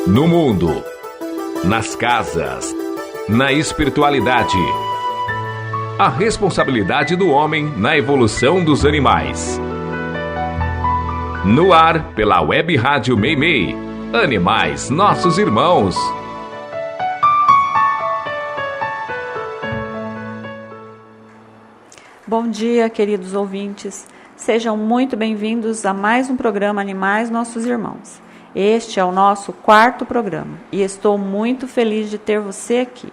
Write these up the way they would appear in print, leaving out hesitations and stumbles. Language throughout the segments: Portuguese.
No mundo, nas casas, na espiritualidade. A responsabilidade do homem na evolução dos animais. No ar, pela Web Rádio Meimei. Animais, nossos irmãos. Bom dia, queridos ouvintes. Sejam muito bem-vindos a mais um programa Animais, Nossos Irmãos. Este é o nosso 4º programa e estou muito feliz de ter você aqui.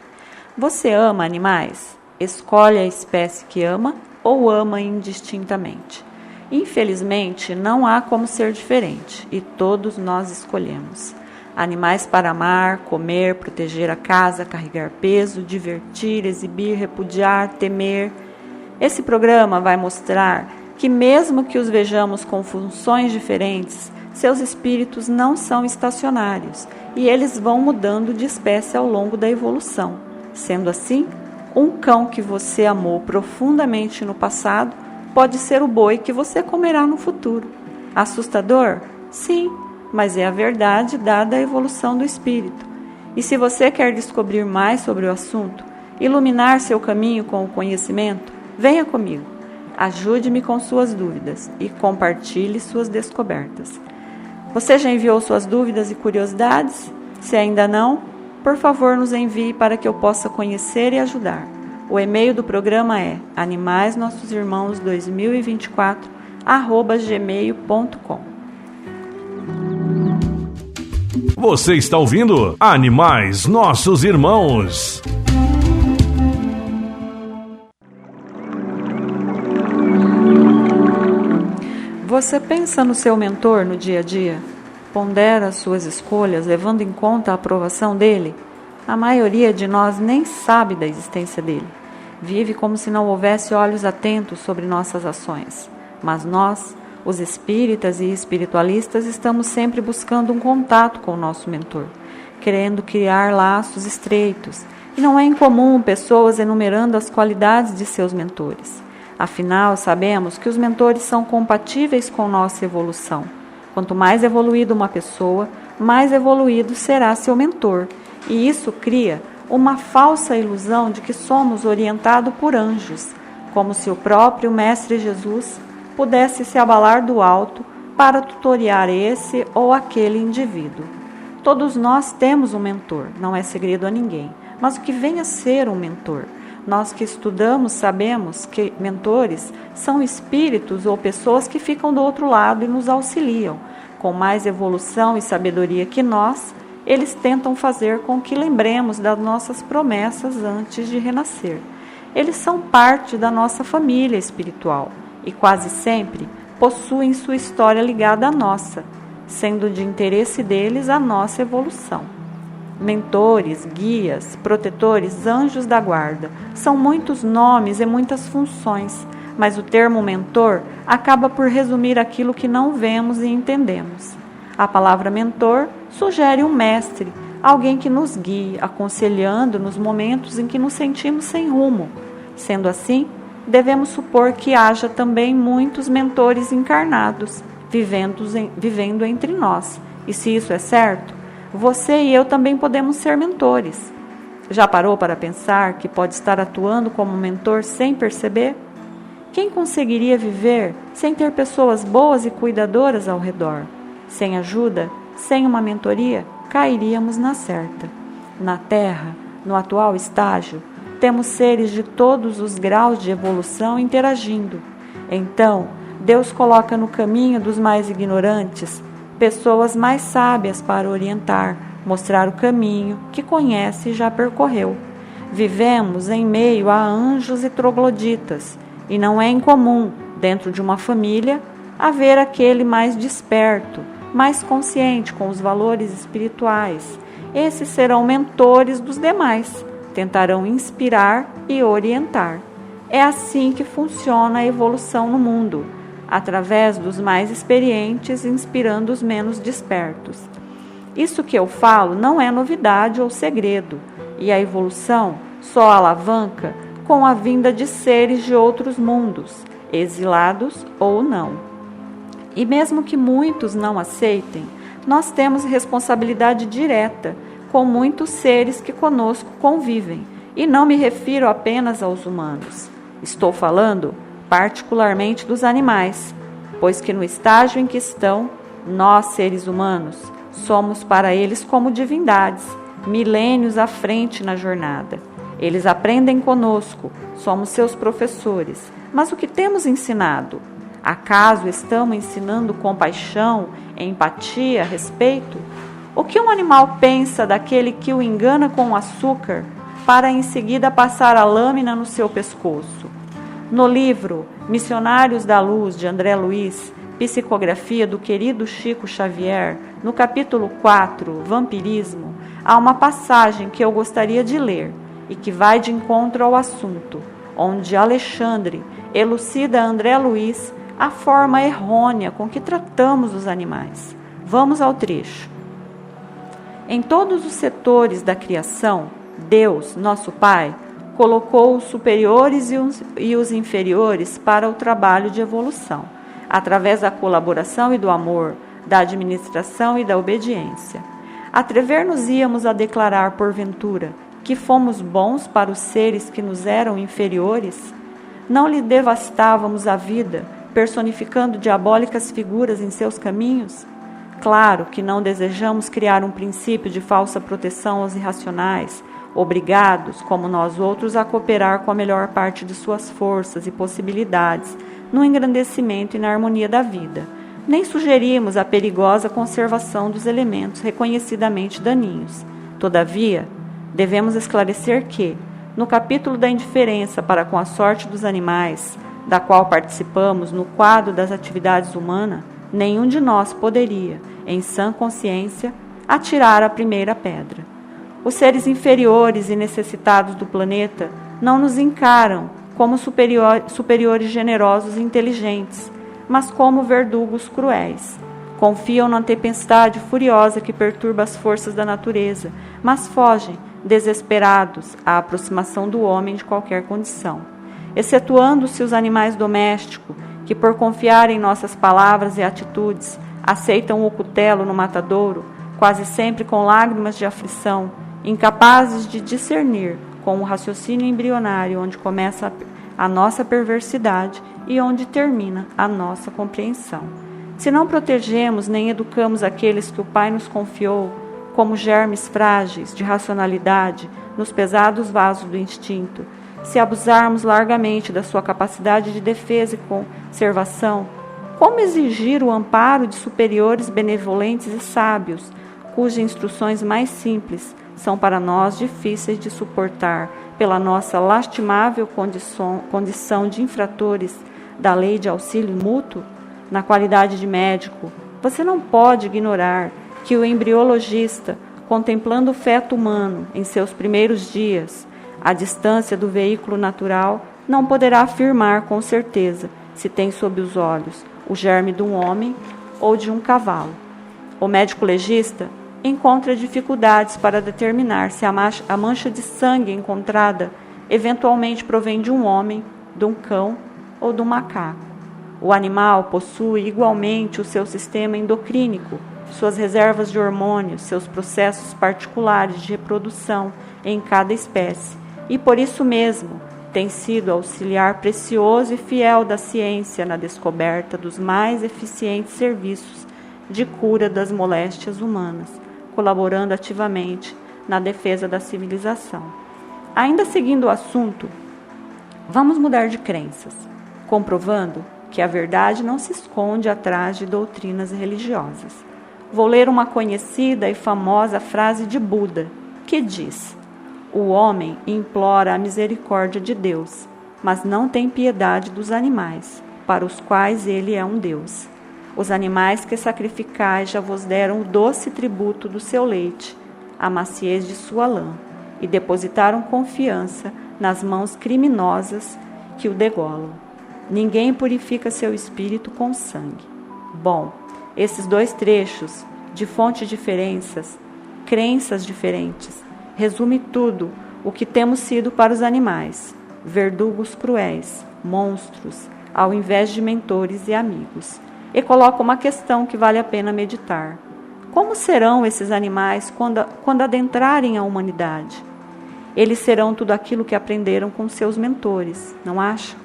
Você ama animais? Escolhe a espécie que ama ou ama indistintamente? Infelizmente, não há como ser diferente e todos nós escolhemos. Animais para amar, comer, proteger a casa, carregar peso, divertir, exibir, repudiar, temer. Esse programa vai mostrar que mesmo que os vejamos com funções diferentes, seus espíritos não são estacionários e eles vão mudando de espécie ao longo da evolução. Sendo assim, um cão que você amou profundamente no passado pode ser o boi que você comerá no futuro. Assustador? Sim, mas é a verdade dada a evolução do espírito. E se você quer descobrir mais sobre o assunto, iluminar seu caminho com o conhecimento, venha comigo. Ajude-me com suas dúvidas e compartilhe suas descobertas. Você já enviou suas dúvidas e curiosidades? Se ainda não, por favor nos envie para que eu possa conhecer e ajudar. O e-mail do programa é animaisnossosimãos2024@gmail.com. Você está ouvindo Animais Nossos Irmãos. Você pensa no seu mentor no dia a dia? Pondera as suas escolhas levando em conta a aprovação dele? A maioria de nós nem sabe da existência dele. Vive como se não houvesse olhos atentos sobre nossas ações. Mas nós, os espíritas e espiritualistas, estamos sempre buscando um contato com o nosso mentor, querendo criar laços estreitos. E não é incomum pessoas enumerando as qualidades de seus mentores. Afinal, sabemos que os mentores são compatíveis com nossa evolução. Quanto mais evoluída uma pessoa, mais evoluído será seu mentor. E isso cria uma falsa ilusão de que somos orientados por anjos, como se o próprio Mestre Jesus pudesse se abalar do alto para tutoriar esse ou aquele indivíduo. Todos nós temos um mentor, não é segredo a ninguém. Mas o que vem a ser um mentor? Nós que estudamos sabemos que mentores são espíritos ou pessoas que ficam do outro lado e nos auxiliam. Com mais evolução e sabedoria que nós, eles tentam fazer com que lembremos das nossas promessas antes de renascer. Eles são parte da nossa família espiritual e quase sempre possuem sua história ligada à nossa, sendo de interesse deles a nossa evolução. Mentores, guias, protetores, anjos da guarda, são muitos nomes e muitas funções, mas o termo mentor acaba por resumir aquilo que não vemos e entendemos. A palavra mentor sugere um mestre, alguém que nos guie, aconselhando nos momentos em que nos sentimos sem rumo. Sendo assim, devemos supor que haja também muitos mentores encarnados, vivendo entre nós. E se isso é certo, você e eu também podemos ser mentores. Já parou para pensar que pode estar atuando como mentor sem perceber? Quem conseguiria viver sem ter pessoas boas e cuidadoras ao redor? Sem ajuda, sem uma mentoria, cairíamos na certa. Na Terra, no atual estágio, temos seres de todos os graus de evolução interagindo. Então, Deus coloca no caminho dos mais ignorantes pessoas mais sábias para orientar, mostrar o caminho que conhece e já percorreu. Vivemos em meio a anjos e trogloditas, e não é incomum, dentro de uma família, haver aquele mais desperto, mais consciente com os valores espirituais. Esses serão mentores dos demais, tentarão inspirar e orientar. É assim que funciona a evolução no mundo, através dos mais experientes, inspirando os menos despertos. Isso que eu falo não é novidade ou segredo, e a evolução só alavanca com a vinda de seres de outros mundos, exilados ou não. E mesmo que muitos não aceitem, nós temos responsabilidade direta com muitos seres que conosco convivem, e não me refiro apenas aos humanos. Estou falando particularmente dos animais, pois que no estágio em que estão, nós, seres humanos, somos para eles como divindades, milênios à frente na jornada. Eles aprendem conosco, somos seus professores. Mas o que temos ensinado? Acaso estamos ensinando compaixão, empatia, respeito? O que um animal pensa daquele que o engana com açúcar para em seguida passar a lâmina no seu pescoço? No livro Missionários da Luz, de André Luiz, psicografia do querido Chico Xavier, no capítulo 4, Vampirismo, há uma passagem que eu gostaria de ler e que vai de encontro ao assunto, onde Alexandre elucida a André Luiz a forma errônea com que tratamos os animais. Vamos ao trecho. Em todos os setores da criação, Deus, nosso Pai, colocou os superiores e os inferiores para o trabalho de evolução, através da colaboração e do amor, da administração e da obediência. Atrever-nos-íamos a declarar, porventura, que fomos bons para os seres que nos eram inferiores? Não lhe devastávamos a vida, personificando diabólicas figuras em seus caminhos? Claro que não desejamos criar um princípio de falsa proteção aos irracionais, obrigados, como nós outros, a cooperar com a melhor parte de suas forças e possibilidades no engrandecimento e na harmonia da vida. Nem sugerimos a perigosa conservação dos elementos reconhecidamente daninhos. Todavia, devemos esclarecer que, no capítulo da indiferença para com a sorte dos animais, da qual participamos no quadro das atividades humanas, nenhum de nós poderia, em sã consciência, atirar a primeira pedra. Os seres inferiores e necessitados do planeta não nos encaram como superiores generosos e inteligentes, mas como verdugos cruéis. Confiam na tempestade furiosa que perturba as forças da natureza, mas fogem, desesperados, à aproximação do homem de qualquer condição. Excetuando-se os animais domésticos, que por confiar em nossas palavras e atitudes, aceitam o cutelo no matadouro, quase sempre com lágrimas de aflição, incapazes de discernir com o raciocínio embrionário onde começa a nossa perversidade e onde termina a nossa compreensão. Se não protegemos nem educamos aqueles que o Pai nos confiou, como germes frágeis de racionalidade nos pesados vasos do instinto, se abusarmos largamente da sua capacidade de defesa e conservação, como exigir o amparo de superiores benevolentes e sábios, cujas instruções mais simples são para nós difíceis de suportar pela nossa lastimável condição de infratores da lei de auxílio mútuo? Na qualidade de médico, você não pode ignorar que o embriologista, contemplando o feto humano em seus primeiros dias, à distância do veículo natural, não poderá afirmar com certeza se tem sob os olhos o germe de um homem ou de um cavalo. O médico legista encontra dificuldades para determinar se a mancha de sangue encontrada eventualmente provém de um homem, de um cão ou de um macaco. O animal possui igualmente o seu sistema endocrínico, suas reservas de hormônios, seus processos particulares de reprodução em cada espécie, e por isso mesmo tem sido auxiliar precioso e fiel da ciência na descoberta dos mais eficientes serviços de cura das moléstias humanas, colaborando ativamente na defesa da civilização. Ainda seguindo o assunto, vamos mudar de crenças, comprovando que a verdade não se esconde atrás de doutrinas religiosas. Vou ler uma conhecida e famosa frase de Buda, que diz: o homem implora a misericórdia de Deus, mas não tem piedade dos animais, para os quais ele é um Deus. Os animais que sacrificais já vos deram o doce tributo do seu leite, a maciez de sua lã, e depositaram confiança nas mãos criminosas que o degolam. Ninguém purifica seu espírito com sangue. Bom, esses dois trechos, de fontes diferentes, crenças diferentes, resume tudo o que temos sido para os animais, verdugos cruéis, monstros, ao invés de mentores e amigos. E coloca uma questão que vale a pena meditar. Como serão esses animais quando adentrarem a humanidade? Eles serão tudo aquilo que aprenderam com seus mentores, não acha?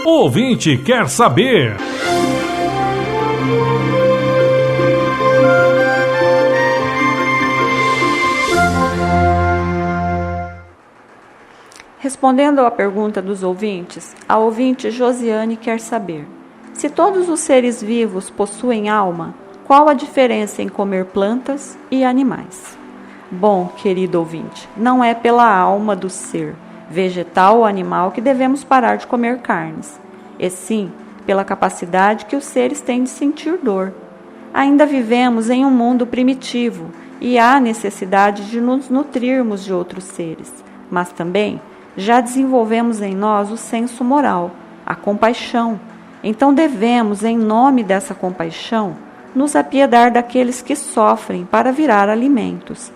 O ouvinte quer saber. Respondendo à pergunta dos ouvintes, a ouvinte Josiane quer saber: se todos os seres vivos possuem alma, qual a diferença em comer plantas e animais? Bom, querido ouvinte, não é pela alma do ser, vegetal ou animal, que devemos parar de comer carnes, e sim pela capacidade que os seres têm de sentir dor. Ainda vivemos em um mundo primitivo e há necessidade de nos nutrirmos de outros seres, mas também já desenvolvemos em nós o senso moral, a compaixão. Então devemos, em nome dessa compaixão, nos apiedar daqueles que sofrem para virar alimentos.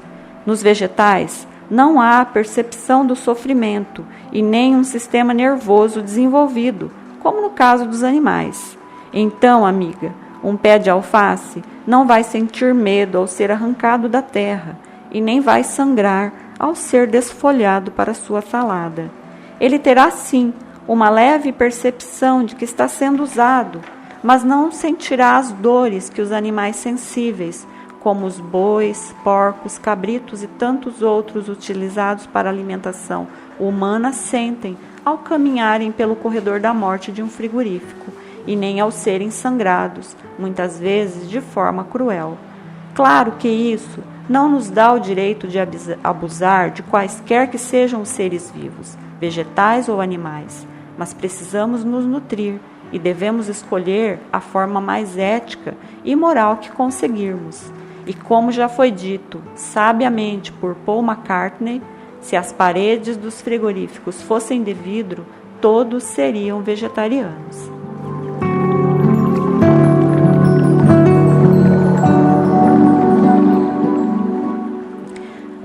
Nos vegetais, não há percepção do sofrimento e nem um sistema nervoso desenvolvido, como no caso dos animais. Então, amiga, um pé de alface não vai sentir medo ao ser arrancado da terra e nem vai sangrar ao ser desfolhado para sua salada. Ele terá, sim, uma leve percepção de que está sendo usado, mas não sentirá as dores que os animais sensíveis, como os bois, porcos, cabritos e tantos outros utilizados para alimentação humana, sentem ao caminharem pelo corredor da morte de um frigorífico, e nem ao serem sangrados, muitas vezes de forma cruel. Claro que isso não nos dá o direito de abusar de quaisquer que sejam os seres vivos, vegetais ou animais, mas precisamos nos nutrir e devemos escolher a forma mais ética e moral que conseguirmos. E como já foi dito sabiamente por Paul McCartney, se as paredes dos frigoríficos fossem de vidro, todos seriam vegetarianos.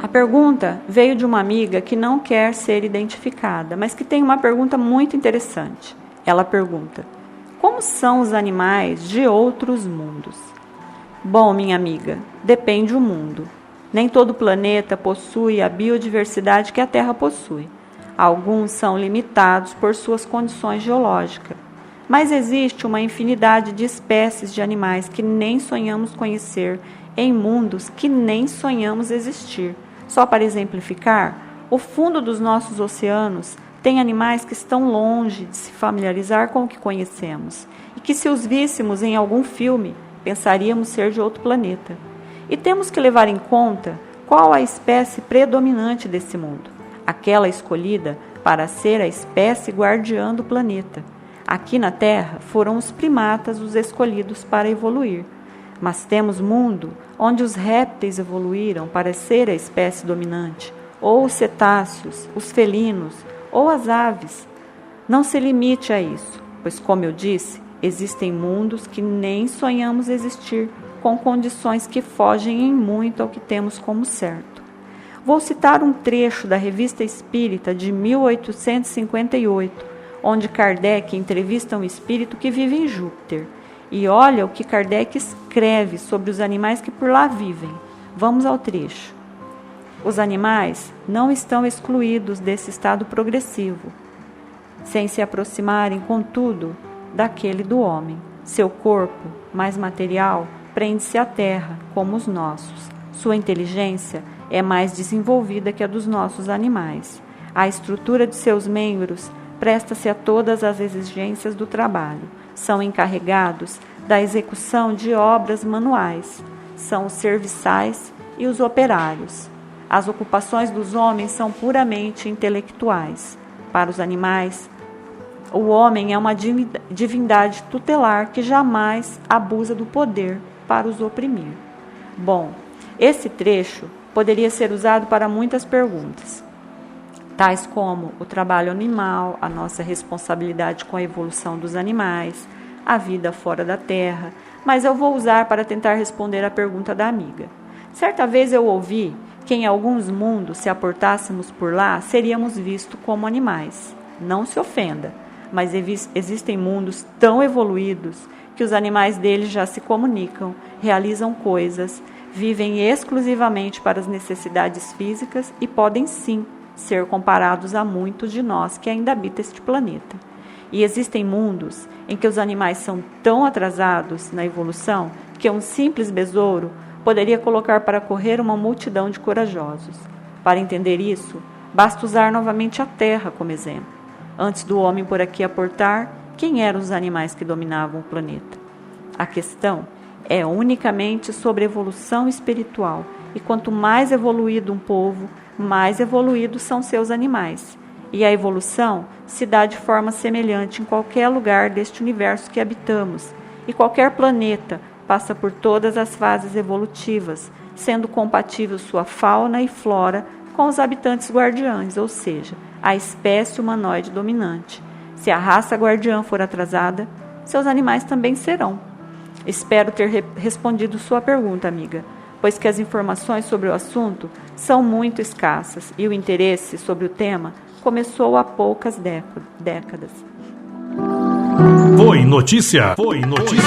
A pergunta veio de uma amiga que não quer ser identificada, mas que tem uma pergunta muito interessante. Ela pergunta: como são os animais de outros mundos? Bom, minha amiga, depende do mundo. Nem todo planeta possui a biodiversidade que a Terra possui. Alguns são limitados por suas condições geológicas, mas existe uma infinidade de espécies de animais que nem sonhamos conhecer em mundos que nem sonhamos existir. Só para exemplificar, o fundo dos nossos oceanos tem animais que estão longe de se familiarizar com o que conhecemos e que, se os víssemos em algum filme, pensaríamos ser de outro planeta. E temos que levar em conta qual a espécie predominante desse mundo, aquela escolhida para ser a espécie guardiã do planeta. Aqui na Terra foram os primatas os escolhidos para evoluir, mas temos mundo onde os répteis evoluíram para ser a espécie dominante, ou os cetáceos, os felinos, ou as aves. Não se limite a isso, pois, como eu disse, existem mundos que nem sonhamos existir, com condições que fogem em muito ao que temos como certo. Vou citar um trecho da Revista Espírita de 1858, onde Kardec entrevista um espírito que vive em Júpiter. E olha o que Kardec escreve sobre os animais que por lá vivem. Vamos ao trecho. Os animais não estão excluídos desse estado progressivo, sem se aproximarem, contudo, daquele do homem. Seu corpo, mais material, prende-se à terra, como os nossos. Sua inteligência é mais desenvolvida que a dos nossos animais. A estrutura de seus membros presta-se a todas as exigências do trabalho. São encarregados da execução de obras manuais. São os serviçais e os operários. As ocupações dos homens são puramente intelectuais. Para os animais, o homem é uma divindade tutelar que jamais abusa do poder para os oprimir. Bom, esse trecho poderia ser usado para muitas perguntas, tais como o trabalho animal, a nossa responsabilidade com a evolução dos animais, a vida fora da Terra, mas eu vou usar para tentar responder à pergunta da amiga. Certa vez eu ouvi que em alguns mundos, se aportássemos por lá, seríamos vistos como animais. Não se ofenda, mas existem mundos tão evoluídos que os animais deles já se comunicam, realizam coisas, vivem exclusivamente para as necessidades físicas e podem sim ser comparados a muitos de nós que ainda habitam este planeta. E existem mundos em que os animais são tão atrasados na evolução que um simples besouro poderia colocar para correr uma multidão de corajosos. Para entender isso, basta usar novamente a Terra como exemplo. Antes do homem por aqui aportar, quem eram os animais que dominavam o planeta? A questão é unicamente sobre evolução espiritual, e quanto mais evoluído um povo, mais evoluídos são seus animais. E a evolução se dá de forma semelhante em qualquer lugar deste universo que habitamos, e qualquer planeta passa por todas as fases evolutivas, sendo compatível sua fauna e flora com os habitantes guardiães, ou seja, a espécie humanoide dominante. Se a raça guardiã for atrasada, seus animais também serão. Espero ter respondido sua pergunta, amiga, pois que as informações sobre o assunto são muito escassas e o interesse sobre o tema começou há poucas décadas. Foi notícia. Foi notícia.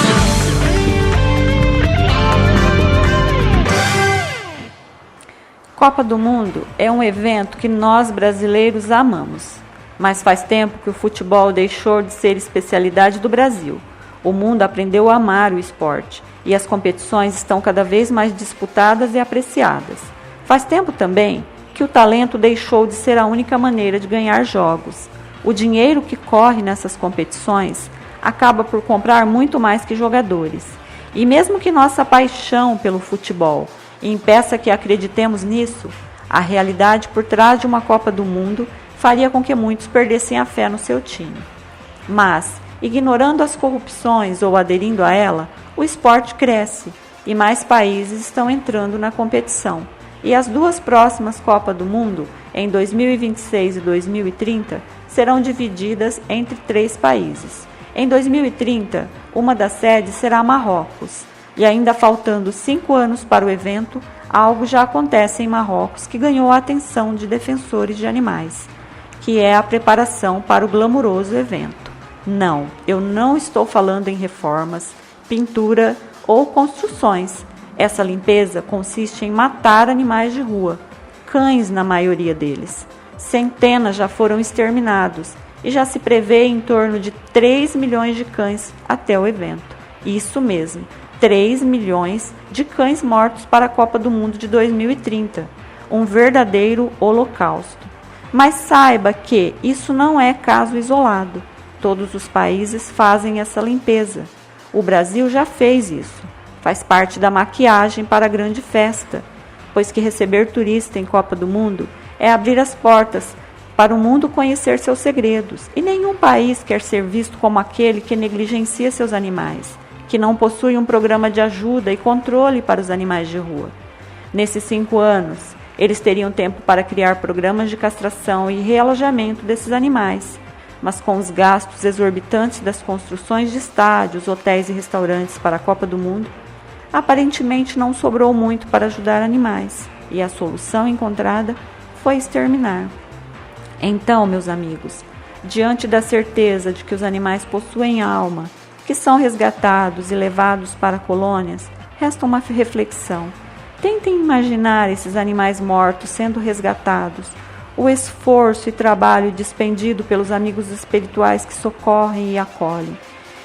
Copa do Mundo é um evento que nós brasileiros amamos, mas faz tempo que o futebol deixou de ser especialidade do Brasil. O mundo aprendeu a amar o esporte e as competições estão cada vez mais disputadas e apreciadas. Faz tempo também que o talento deixou de ser a única maneira de ganhar jogos. O dinheiro que corre nessas competições acaba por comprar muito mais que jogadores. E mesmo que nossa paixão pelo futebol impeça que acreditemos nisso, a realidade por trás de uma Copa do Mundo faria com que muitos perdessem a fé no seu time. Mas, ignorando as corrupções ou aderindo a ela, o esporte cresce e mais países estão entrando na competição. E as duas próximas Copas do Mundo, em 2026 e 2030, serão divididas entre 3 países. Em 2030, uma das sedes será Marrocos. E ainda faltando 5 anos para o evento, algo já acontece em Marrocos que ganhou a atenção de defensores de animais, que é a preparação para o glamuroso evento. Não, eu não estou falando em reformas, pintura ou construções. Essa limpeza consiste em matar animais de rua, cães na maioria deles. Centenas já foram exterminados e já se prevê em torno de 3 milhões de cães até o evento. Isso mesmo, 3 milhões de cães mortos para a Copa do Mundo de 2030, um verdadeiro holocausto. Mas saiba que isso não é caso isolado. Todos os países fazem essa limpeza. O Brasil já fez isso. Faz parte da maquiagem para a grande festa, pois que receber turista em Copa do Mundo é abrir as portas para o mundo conhecer seus segredos. E nenhum país quer ser visto como aquele que negligencia seus animais, que não possui um programa de ajuda e controle para os animais de rua. Nesses 5 anos, eles teriam tempo para criar programas de castração e realojamento desses animais, mas com os gastos exorbitantes das construções de estádios, hotéis e restaurantes para a Copa do Mundo, aparentemente não sobrou muito para ajudar animais, e a solução encontrada foi exterminar. Então, meus amigos, diante da certeza de que os animais possuem alma, que são resgatados e levados para colônias, resta uma reflexão. Tentem imaginar esses animais mortos sendo resgatados, o esforço e trabalho despendido pelos amigos espirituais que socorrem e acolhem.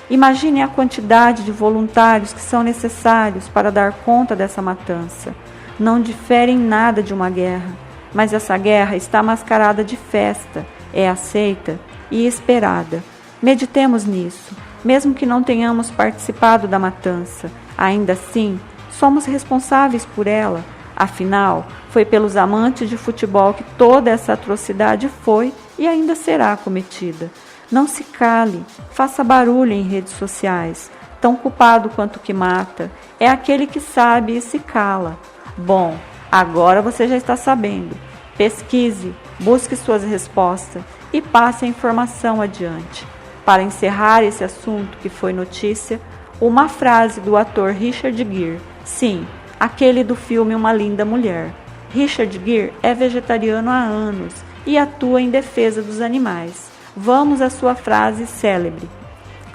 Imagine a quantidade de voluntários que são necessários para dar conta dessa matança. Não difere em nada de uma guerra, mas essa guerra está mascarada de festa, é aceita e esperada. Meditemos nisso. Mesmo que não tenhamos participado da matança, ainda assim, somos responsáveis por ela. Afinal, foi pelos amantes de futebol que toda essa atrocidade foi e ainda será cometida. Não se cale, faça barulho em redes sociais. Tão culpado quanto o que mata é aquele que sabe e se cala. Bom, agora você já está sabendo. Pesquise, busque suas respostas e passe a informação adiante. Para encerrar esse assunto que foi notícia, uma frase do ator Richard Gere. Sim, aquele do filme Uma Linda Mulher. Richard Gere é vegetariano há anos e atua em defesa dos animais. Vamos à sua frase célebre.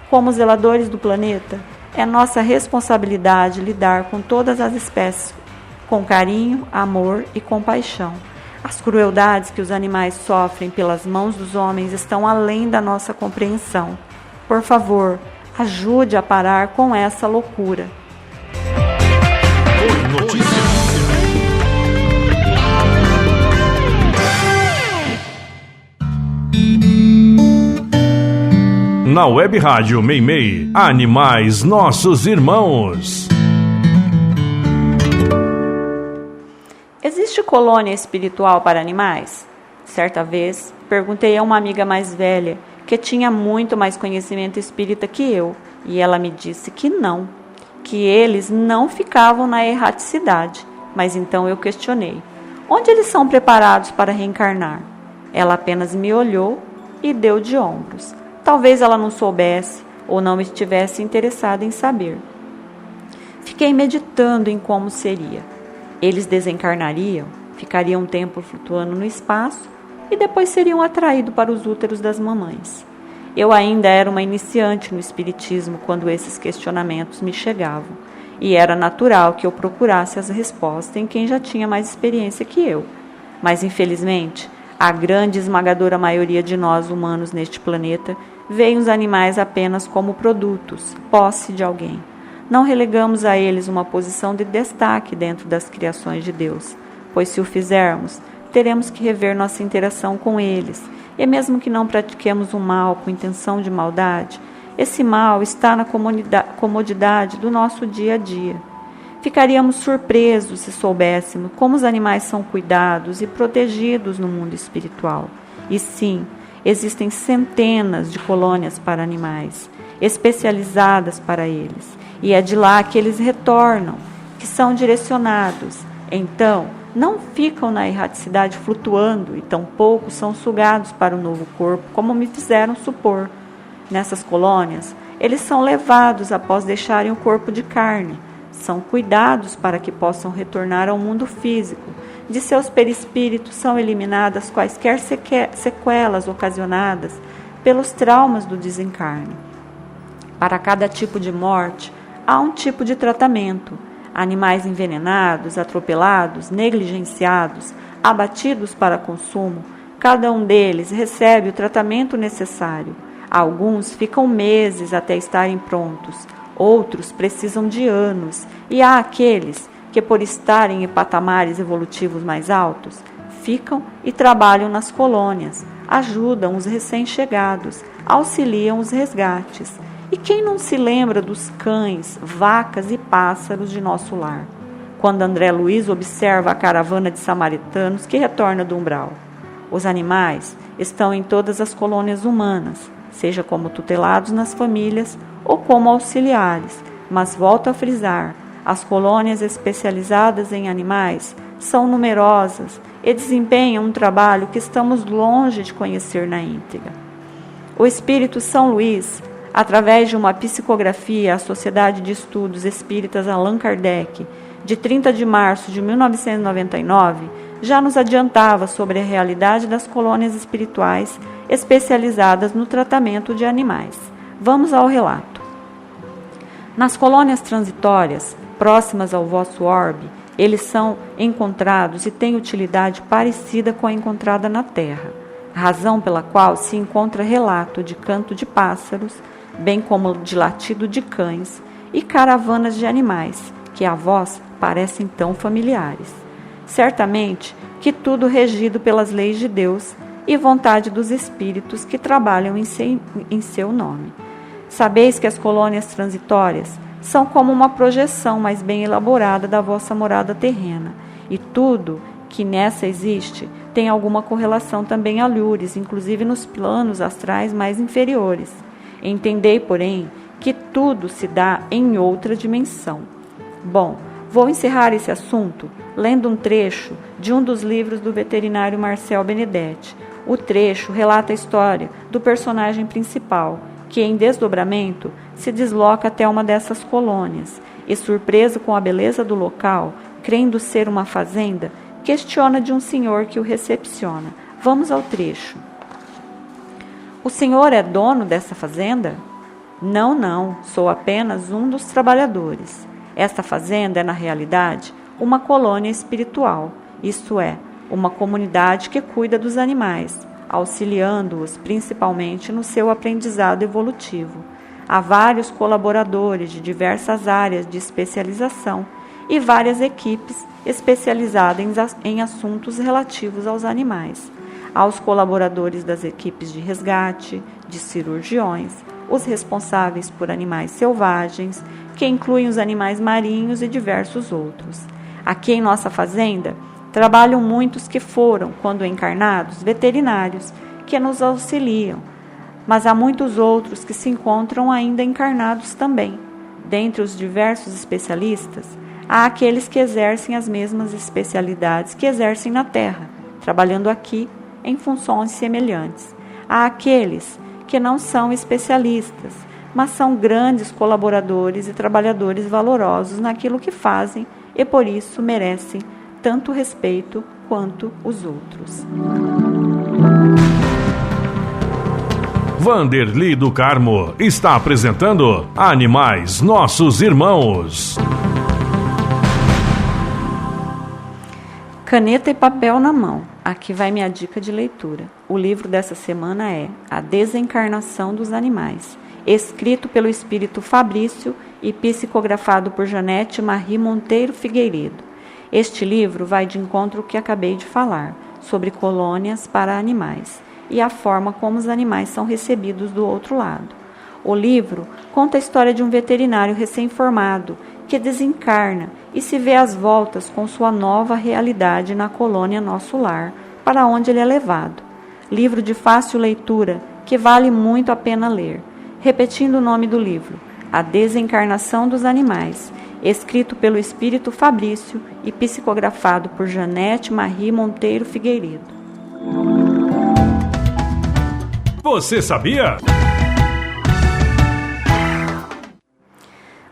Como zeladores do planeta, é nossa responsabilidade lidar com todas as espécies, com carinho, amor e compaixão. As crueldades que os animais sofrem pelas mãos dos homens estão além da nossa compreensão. Por favor, ajude a parar com essa loucura. Na Web Rádio Meimei, Animais Nossos Irmãos. Existe colônia espiritual para animais? Certa vez, perguntei a uma amiga mais velha, que tinha muito mais conhecimento espírita que eu, e ela me disse que não, que eles não ficavam na erraticidade. Mas então eu questionei: onde eles são preparados para reencarnar? Ela apenas me olhou e deu de ombros. Talvez ela não soubesse ou não estivesse interessada em saber. Fiquei meditando em como seria. Eles desencarnariam, ficariam um tempo flutuando no espaço e depois seriam atraídos para os úteros das mamães. Eu ainda era uma iniciante no espiritismo quando esses questionamentos me chegavam, e era natural que eu procurasse as respostas em quem já tinha mais experiência que eu. Mas, infelizmente, a grande esmagadora maioria de nós humanos neste planeta veem os animais apenas como produtos, posse de alguém. Não relegamos a eles uma posição de destaque dentro das criações de Deus, pois se o fizermos, teremos que rever nossa interação com eles, e mesmo que não pratiquemos o mal com intenção de maldade, esse mal está na comodidade do nosso dia a dia. Ficaríamos surpresos se soubéssemos como os animais são cuidados e protegidos no mundo espiritual. E sim, existem centenas de colônias para animais, especializadas para eles, e é de lá que eles retornam, que são direcionados. Então, não ficam na erraticidade flutuando e tampouco são sugados para o novo corpo, como me fizeram supor. Nessas colônias, eles são levados após deixarem o corpo de carne, são cuidados para que possam retornar ao mundo físico. De seus perispíritos são eliminadas quaisquer sequelas ocasionadas pelos traumas do desencarne. Para cada tipo de morte, há um tipo de tratamento. Animais envenenados, atropelados, negligenciados, abatidos para consumo, cada um deles recebe o tratamento necessário. Alguns ficam meses até estarem prontos, outros precisam de anos, e há aqueles que, por estarem em patamares evolutivos mais altos, ficam e trabalham nas colônias, ajudam os recém-chegados, auxiliam os resgates. E quem não se lembra dos cães, vacas e pássaros de nosso lar, quando André Luiz observa a caravana de samaritanos que retorna do umbral? Os animais estão em todas as colônias humanas, seja como tutelados nas famílias ou como auxiliares, mas volto a frisar, as colônias especializadas em animais são numerosas e desempenham um trabalho que estamos longe de conhecer na íntegra. O Espírito São Luís, através de uma psicografia à Sociedade de Estudos Espíritas Allan Kardec, de 30 de março de 1999, já nos adiantava sobre a realidade das colônias espirituais especializadas no tratamento de animais. Vamos ao relato. Nas colônias transitórias, próximas ao vosso orbe, eles são encontrados e têm utilidade parecida com a encontrada na terra, razão pela qual se encontra relato de canto de pássaros, bem como de latido de cães e caravanas de animais, que a vós parecem tão familiares. Certamente que tudo regido pelas leis de Deus e vontade dos espíritos que trabalham em seu nome. Sabeis que as colônias transitórias são como uma projeção mais bem elaborada da vossa morada terrena, e tudo que nessa existe tem alguma correlação também a lures, inclusive nos planos astrais mais inferiores. Entendei, porém, que tudo se dá em outra dimensão. Bom, vou encerrar esse assunto lendo um trecho de um dos livros do veterinário Marcel Benedetti. O trecho relata a história do personagem principal, que em desdobramento se desloca até uma dessas colônias e, surpreso com a beleza do local, crendo ser uma fazenda, questiona de um senhor que o recepciona. Vamos ao trecho. O senhor é dono dessa fazenda? Não, não, sou apenas um dos trabalhadores. Esta fazenda é, na realidade, uma colônia espiritual, isto é, uma comunidade que cuida dos animais, auxiliando-os principalmente no seu aprendizado evolutivo. Há vários colaboradores de diversas áreas de especialização e várias equipes especializadas em assuntos relativos aos animais. Há os colaboradores das equipes de resgate, de cirurgiões, os responsáveis por animais selvagens, que incluem os animais marinhos e diversos outros. Aqui em nossa fazenda, trabalham muitos que foram, quando encarnados, veterinários, que nos auxiliam, mas há muitos outros que se encontram ainda encarnados também. Dentre os diversos especialistas, há aqueles que exercem as mesmas especialidades que exercem na Terra, trabalhando aqui em funções semelhantes. Há aqueles que não são especialistas, mas são grandes colaboradores e trabalhadores valorosos naquilo que fazem e por isso merecem tanto respeito quanto os outros. Vanderly do Carmo está apresentando Animais Nossos Irmãos. Caneta e papel na mão. Aqui vai minha dica de leitura. O livro dessa semana é A Desencarnação dos Animais, escrito pelo espírito Fabrício e psicografado por Janete Marie Monteiro Figueiredo. Este livro vai de encontro ao que acabei de falar, sobre colônias para animais e a forma como os animais são recebidos do outro lado. O livro conta a história de um veterinário recém-formado que desencarna e se vê às voltas com sua nova realidade na colônia Nosso Lar, para onde ele é levado. Livro de fácil leitura que vale muito a pena ler. Repetindo o nome do livro, A Desencarnação dos Animais, escrito pelo espírito Fabrício e psicografado por Janete Marie Monteiro Figueiredo. Você sabia?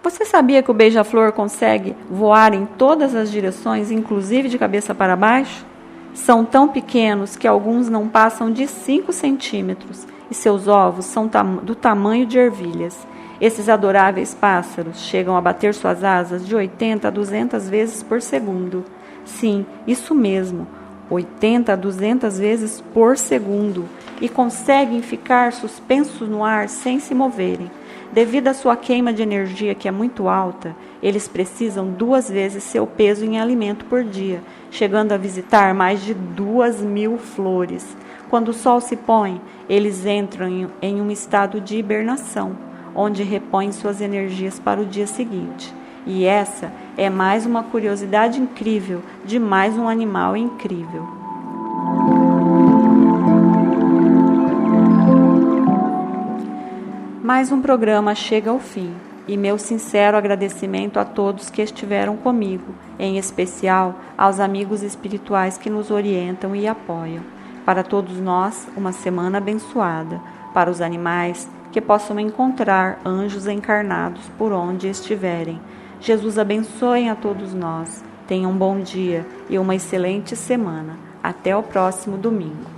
Você sabia que o beija-flor consegue voar em todas as direções, inclusive de cabeça para baixo? São tão pequenos que alguns não passam de 5 centímetros e seus ovos são do tamanho de ervilhas. Esses adoráveis pássaros chegam a bater suas asas de 80 a 200 vezes por segundo. Sim, isso mesmo, 80 a 200 vezes por segundo, e conseguem ficar suspensos no ar sem se moverem. Devido à sua queima de energia, que é muito alta, eles precisam 2 vezes seu peso em alimento por dia, chegando a visitar mais de 2.000 flores. Quando o sol se põe, eles entram em um estado de hibernação, onde repõem suas energias para o dia seguinte. E essa é mais uma curiosidade incrível de mais um animal incrível. Mais um programa chega ao fim, e meu sincero agradecimento a todos que estiveram comigo, em especial aos amigos espirituais que nos orientam e apoiam. Para todos nós, uma semana abençoada. Para os animais, que possam encontrar anjos encarnados por onde estiverem. Jesus abençoe a todos nós. Tenham um bom dia e uma excelente semana. Até o próximo domingo.